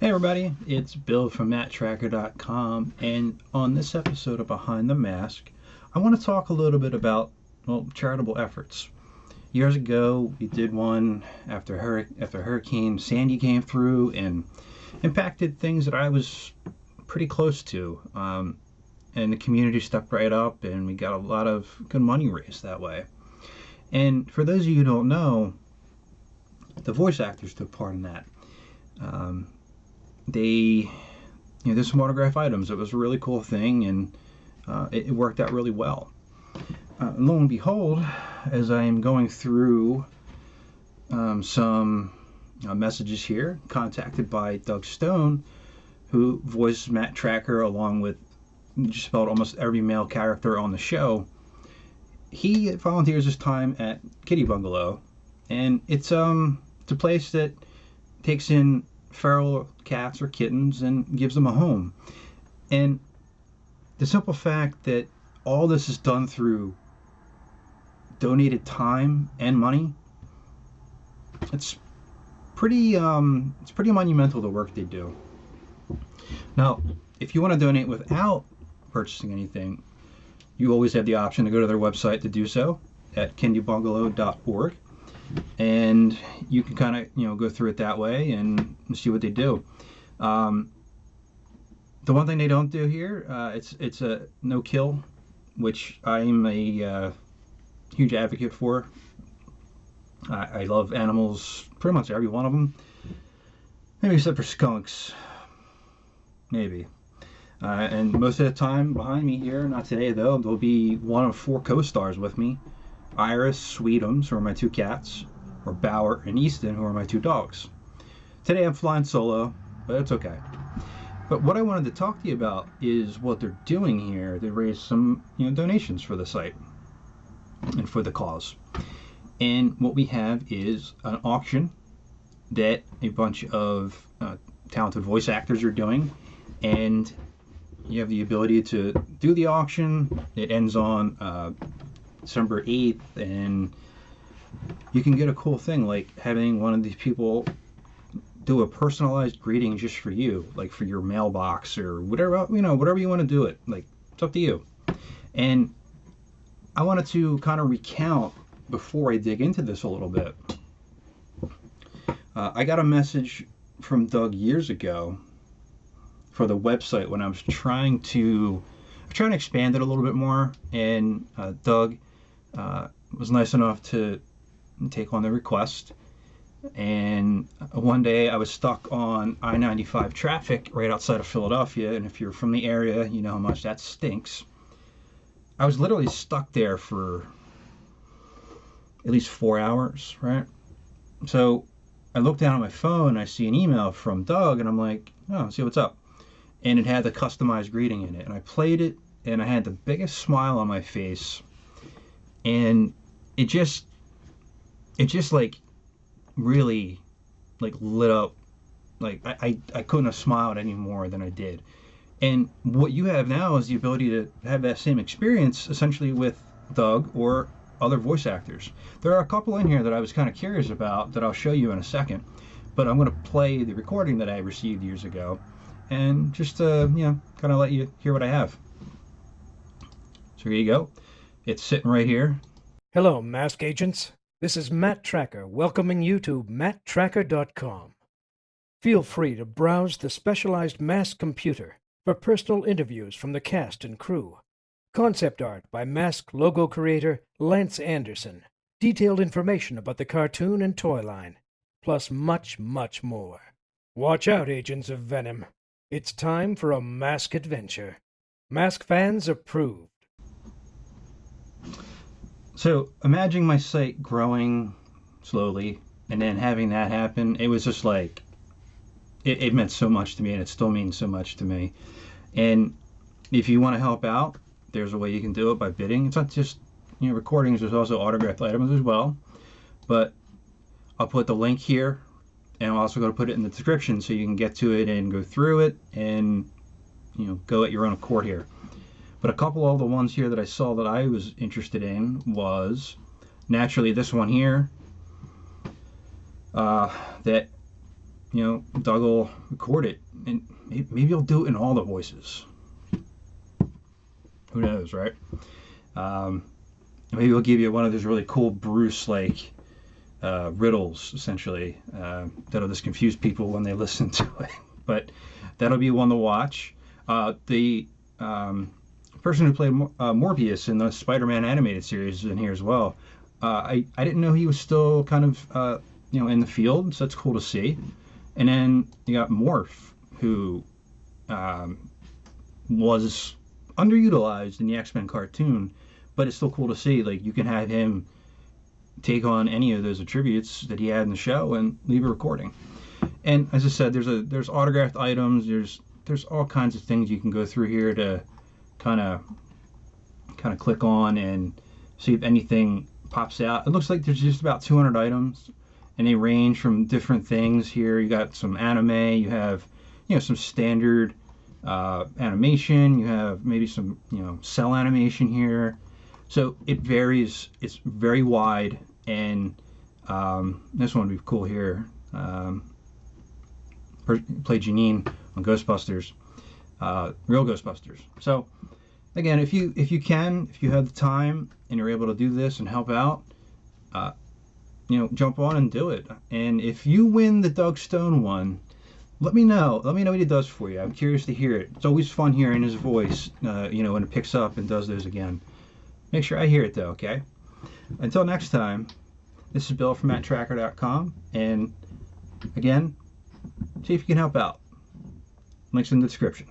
Hey everybody, it's Bill from Matt-Trakker.com, and on this episode of Behind the Mask, I want to talk a little bit about, well, charitable efforts. Years ago, we did one after Hurricane Sandy came through and impacted things that I was pretty close to, and the community stepped right up, and we got a lot of good money raised that way. And for those of you who don't know, the voice actors took part in that. There's some autograph items. It was a really cool thing, and it worked out really well. Lo and behold, as I am going through some messages here, contacted by Doug Stone, who voiced Matt-Trakker along with just about almost every male character on the show. He volunteers his time at Kitty Bungalow, and it's a place that takes in feral cats or kittens and gives them a home. And the simple fact that all this is done through donated time and money, it's pretty monumental, the work they do. Now, if you want to donate without purchasing anything, you always have the option to go to their website to do so at kindybungalow.org. And you can kind of go through it that way and see what they do. The one thing they don't do here, it's a no-kill, which I'm a huge advocate for. I love animals, pretty much every one of them, maybe except for skunks, maybe. And most of the time behind me here, not today though, there'll be one of 4 co-stars with me. Iris, Sweetums, who are my 2 cats, or Bauer and Easton, who are my 2 dogs. Today I'm flying solo, but it's okay. But what I wanted to talk to you about is what they're doing here to raise some donations for the site and for the cause. And what we have is an auction that a bunch of talented voice actors are doing, and you have the ability to do the auction. It ends on December 8th, and you can get a cool thing like having one of these people do a personalized greeting just for you, like for your mailbox or whatever, whatever you want to do it. Like, it's up to you. And I wanted to kind of recount before I dig into this a little bit. I got a message from Doug years ago for the website when I was trying to expand it a little bit more, and Doug was nice enough to take on the request. And one day I was stuck on I-95 traffic right outside of Philadelphia, and if you're from the area, you know how much that stinks. I was literally stuck there for at least 4 hours, right? So I look down at my phone and I see an email from Doug, and I'm like, oh, see what's up. And it had the customized greeting in it, and I played it, and I had the biggest smile on my face, and it just like really like lit up. Like I couldn't have smiled any more than I did. And what you have now is the ability to have that same experience essentially with Doug or other voice actors. There are a couple in here that I was kind of curious about that I'll show you in a second, but I'm going to play the recording that I received years ago and just kind of let you hear what I have. So here you go. It's sitting right here. Hello, mask agents. This is Matt-Trakker welcoming you to Matt-Trakker.com. Feel free to browse the specialized mask computer for personal interviews from the cast and crew, concept art by mask logo creator Lance Anderson, detailed information about the cartoon and toy line, plus much, much more. Watch out, Agents of Venom. It's time for a mask adventure. Mask fans approved. So imagine my site growing slowly and then having that happen. It was just like, it meant so much to me, and it still means so much to me. And if you want to help out, there's a way you can do it by bidding. It's not just recordings, there's also autographed items as well. But I'll put the link here, and I'm also going to put it in the description so you can get to it and go through it and go at your own accord here. But a couple of the ones here that I saw that I was interested in was naturally this one here, that Doug will record it, and maybe he'll do it in all the voices. Who knows, right? Maybe he'll give you one of those really cool Bruce-like riddles, essentially, that'll just confuse people when they listen to it. But that'll be one to watch. The person who played Morbius in the Spider-Man animated series is in here as well. I didn't know he was still kind of in the field, so that's cool to see. And then you got Morph, who was underutilized in the X-Men cartoon, but it's still cool to see. Like, you can have him take on any of those attributes that he had in the show and leave a recording. And as I said, there's autographed items. There's all kinds of things you can go through here to kind of click on and see if anything pops out. It looks like there's just about 200 items, and they range from different things here. You got some anime, you have some standard animation, you have maybe some cell animation here. So it varies. It's very wide, and this one would be cool here. Play Janine on Ghostbusters, real Ghostbusters. So again, if you have the time and you're able to do this and help out, jump on and do it. And if you win the Doug Stone one, let me know. Let me know what he does for you. I'm curious to hear it. It's always fun hearing his voice, when it picks up and does those again. Make sure I hear it though, okay? Until next time, this is Bill from Matt-Trakker.com, and again, see if you can help out. Links in the description.